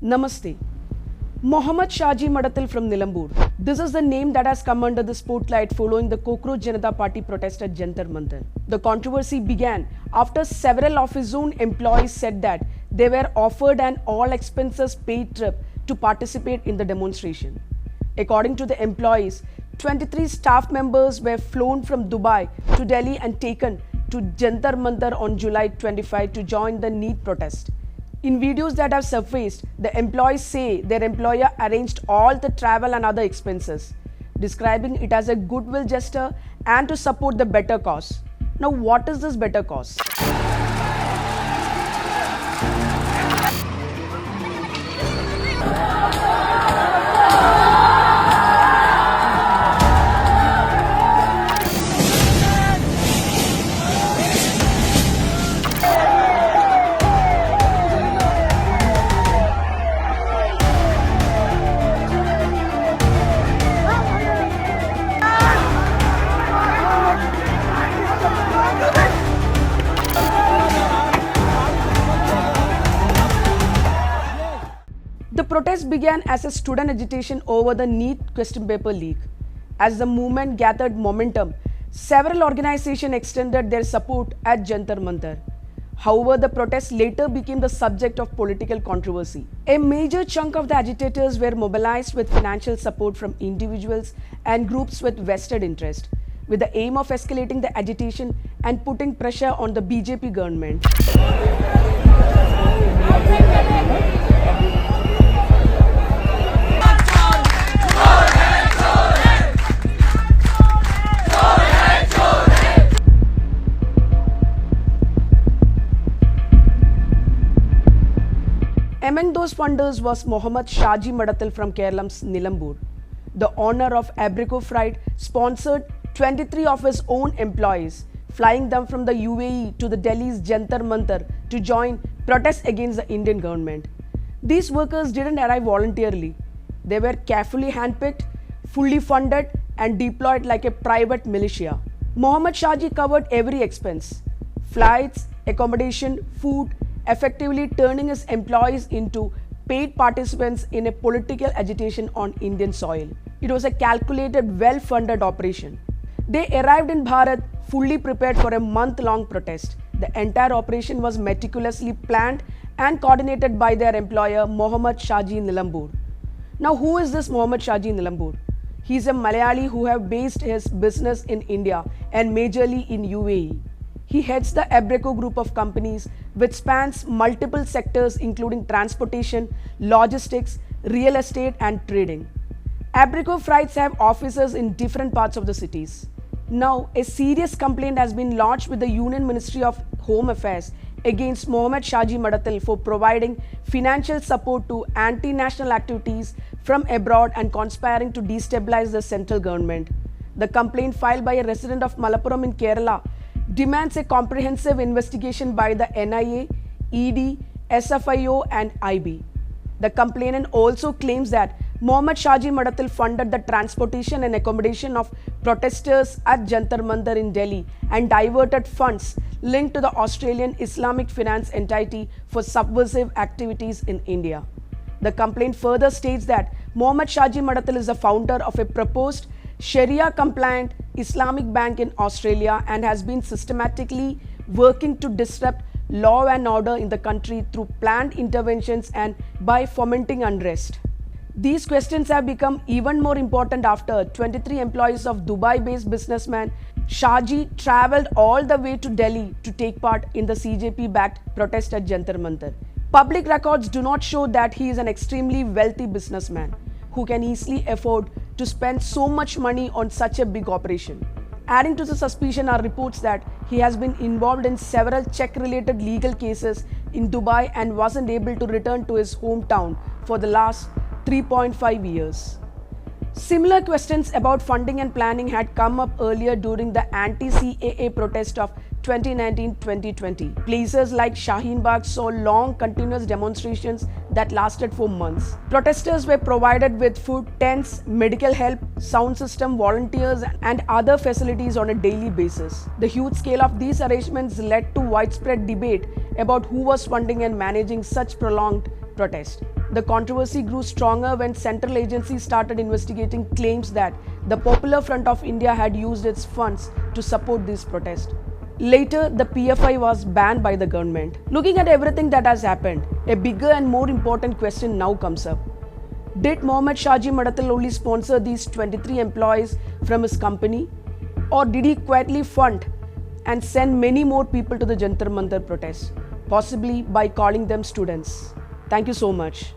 Namaste. Mohammad Shaji Maratal from Nilambur. This is the name that has come under the spotlight following the Cockroach Janata Party protest at Jantar Mantar. The controversy began after several of his own employees said that they were offered an all expenses paid trip to participate in the demonstration. According to the employees, 23 staff members were flown from Dubai to Delhi and taken to Jantar Mantar on July 25 to join the NEET protest. In videos that have surfaced, the employees say their employer arranged all the travel and other expenses, describing it as a goodwill gesture and to support the better cause. Now, what is this better cause? The protest began as a student agitation over the NEET question paper leak. As the movement gathered momentum, several organizations extended their support at Jantar Mantar. However, the protest later became the subject of political controversy. A major chunk of the agitators were mobilized with financial support from individuals and groups with vested interest, with the aim of escalating the agitation and putting pressure on the BJP government. Among those funders was Mohammad Shaji Maratal from Kerala's Nilambur. The owner of Abrico Freight sponsored 23 of his own employees, flying them from the UAE to the Delhi's Jantar Mantar to join protests against the Indian government. These workers didn't arrive voluntarily. They were carefully handpicked, fully funded and deployed like a private militia. Mohammad Shaji covered every expense: flights, accommodation, food, effectively turning his employees into paid participants in a political agitation on Indian soil. It was a calculated, well-funded operation. They arrived in Bharat fully prepared for a month-long protest. The entire operation was meticulously planned and coordinated by their employer, Mohammad Shaji Nilambur. Now, who is this Mohammad Shaji Nilambur? He is a Malayali who have based his business in India and majorly in UAE. He heads the Abrico group of companies which spans multiple sectors including transportation, logistics, real estate and trading. Abrico Freights have offices in different parts of the cities. Now, a serious complaint has been lodged with the Union Ministry of Home Affairs against Mohammad Shaji Maratal for providing financial support to anti-national activities from abroad and conspiring to destabilize the central government. The complaint filed by a resident of Malappuram in Kerala demands a comprehensive investigation by the NIA, ED, SFIO and IB. The complainant also claims that Mohammad Shaji Maratal funded the transportation and accommodation of protesters at Jantar Mantar in Delhi and diverted funds linked to the Australian Islamic finance entity for subversive activities in India. The complaint further states that Mohammad Shaji Maratal is the founder of a proposed Sharia-compliant Islamic bank in Australia and has been systematically working to disrupt law and order in the country through planned interventions and by fomenting unrest. These questions have become even more important after 23 employees of Dubai-based businessman Shaji travelled all the way to Delhi to take part in the CJP-backed protest at Jantar Mantar. Public records do not show that he is an extremely wealthy businessman who can easily afford to spend so much money on such a big operation. Adding to the suspicion are reports that he has been involved in several check-related legal cases in Dubai and wasn't able to return to his hometown for the last 3.5 years. Similar questions about funding and planning had come up earlier during the anti-CAA protest of 2019-2020. Places like Shaheen Bagh saw long continuous demonstrations that lasted for months. Protesters were provided with food, tents, medical help, sound system, volunteers and other facilities on a daily basis. The huge scale of these arrangements led to widespread debate about who was funding and managing such prolonged protest. The controversy grew stronger when central agencies started investigating claims that the Popular Front of India had used its funds to support these protests. Later, the PFI was banned by the government. Looking at everything that has happened, a bigger and more important question now comes up. Did Mohammad Shaji Maratal only sponsor these 23 employees from his company? Or did he quietly fund and send many more people to the Jantar Mantar protests, possibly by calling them students? Thank you so much.